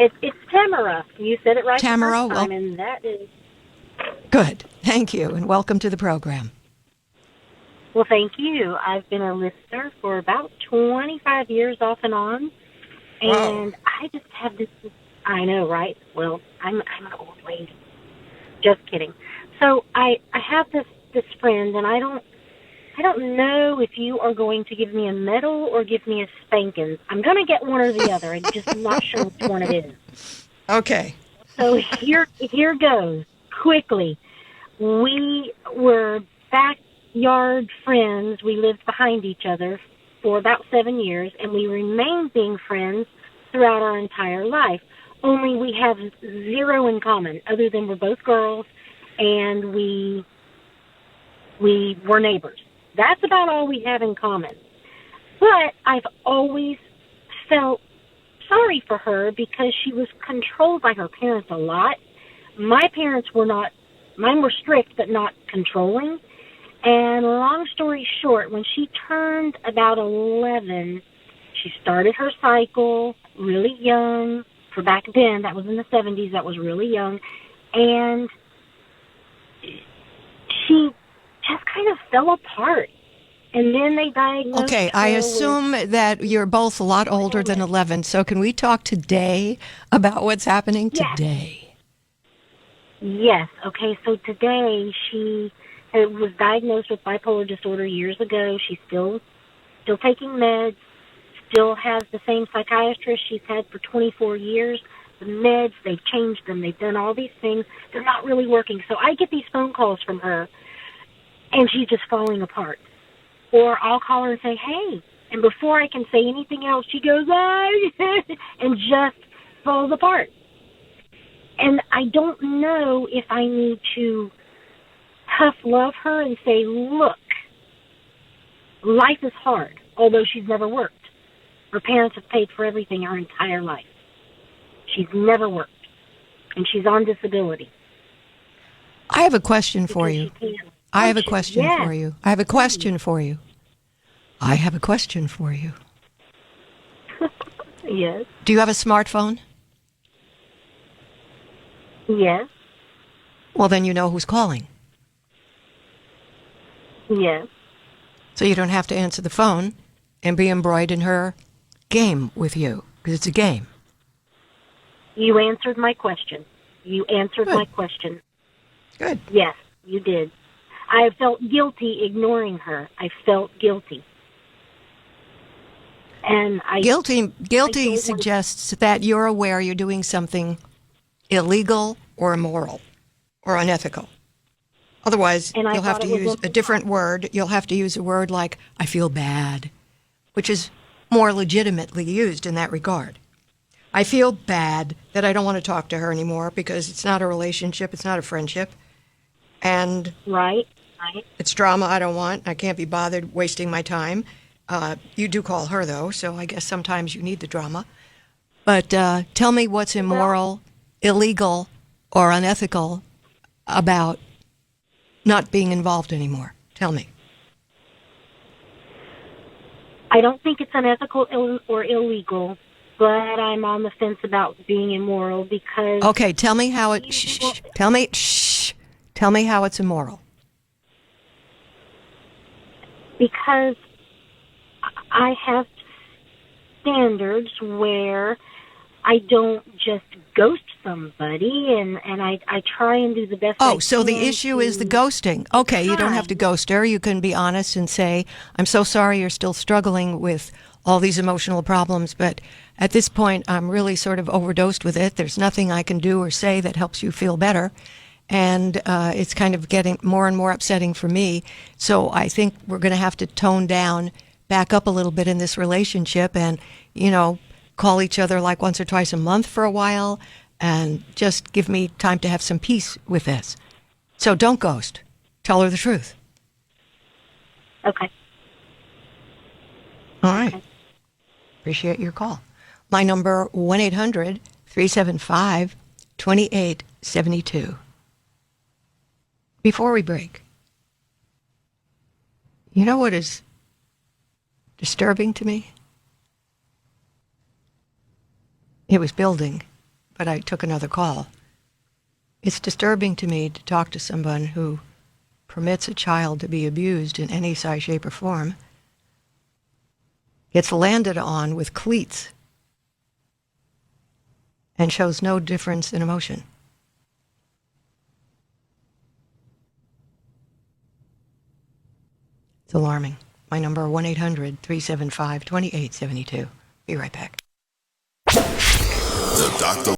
It's Tamara. You said it right the Tamara, first well, time, and that is... good. Thank you, and welcome to the program. Well, thank you. I've been a listener for about 25 years off and on, Wow. and I just have this... I know, right? Well, I'm an old lady. Just kidding. So I have this friend, and I don't know if you are going to give me a medal or give me a spanking. I'm going to get one or the other. I'm just not sure which one it is. Okay. So here goes. Quickly. We were backyard friends. We lived behind each other for about 7 years, and we remained being friends throughout our entire life. Only we have zero in common, other than we're both girls, and we were neighbors. That's about all we have in common. But I've always felt sorry for her because she was controlled by her parents a lot. My parents were not, mine were strict but not controlling. And long story short, when she turned about 11, she started her cycle really young. For back then, that was in the 70s, that was really young. And she just kind of fell apart. And then they diagnosed Okay, her I assume that you're both a lot older than 11, so can we talk today about what's happening today? Yes. Okay, so today she was diagnosed with bipolar disorder years ago. She's still taking meds, still has the same psychiatrist she's had for 24 years. The meds, they've changed them. They've done all these things. They're not really working. So I get these phone calls from her, and she's just falling apart. Or I'll call her and say, hey. And before I can say anything else, she goes, and just falls apart. And I don't know if I need to tough love her and say, look, life is hard, although she's never worked. Her parents have paid for everything her entire life. She's never worked, and she's on disability. I have a question for you. I have a question for you. I have a question for you. I have a question for you. Yes. Do you have a smartphone? Yes. Well, then you know who's calling. Yes. So you don't have to answer the phone and be embroiled in her game with you, because it's a game. You answered my question. Good. My question. Good. Yes, you did. I felt guilty ignoring her. I felt guilty. And Guilty suggests that you're aware you're doing something illegal or immoral or unethical. Otherwise, you'll have to use a different word. You'll have to use a word like, I feel bad, which is more legitimately used in that regard. I feel bad that I don't want to talk to her anymore because it's not a relationship, it's not a friendship. And Right. It's drama I don't want. I can't be bothered wasting my time. You do call her, though, so I guess sometimes you need the drama. But tell me what's immoral, illegal, or unethical about not being involved anymore. Tell me. I don't think it's unethical or illegal, but I'm on the fence about being immoral because... Okay, tell me how it... Tell me how it's immoral. Because I have standards where I don't just ghost somebody, and I try and do the best I can. Oh, so the issue is the ghosting. Okay, you don't have to ghost her. You can be honest and say, I'm so sorry you're still struggling with all these emotional problems, but at this point I'm really sort of overdosed with it. There's nothing I can do or say that helps you feel better. And it's kind of getting more and more upsetting for me. So I think we're going to have to tone down, back up a little bit in this relationship and, call each other like once or twice a month for a while and just give me time to have some peace with this. So don't ghost. Tell her the truth. Okay. All right. Okay. Appreciate your call. My number, 1-800-375-2872. Before we break, you know what is disturbing to me? It was building but I took another call. It's disturbing to me to talk to someone who permits a child to be abused in any size, shape, or form, gets landed on with cleats, and shows no difference in emotion. It's alarming. My number, 1-800-375-2872. Be right back. The Dr.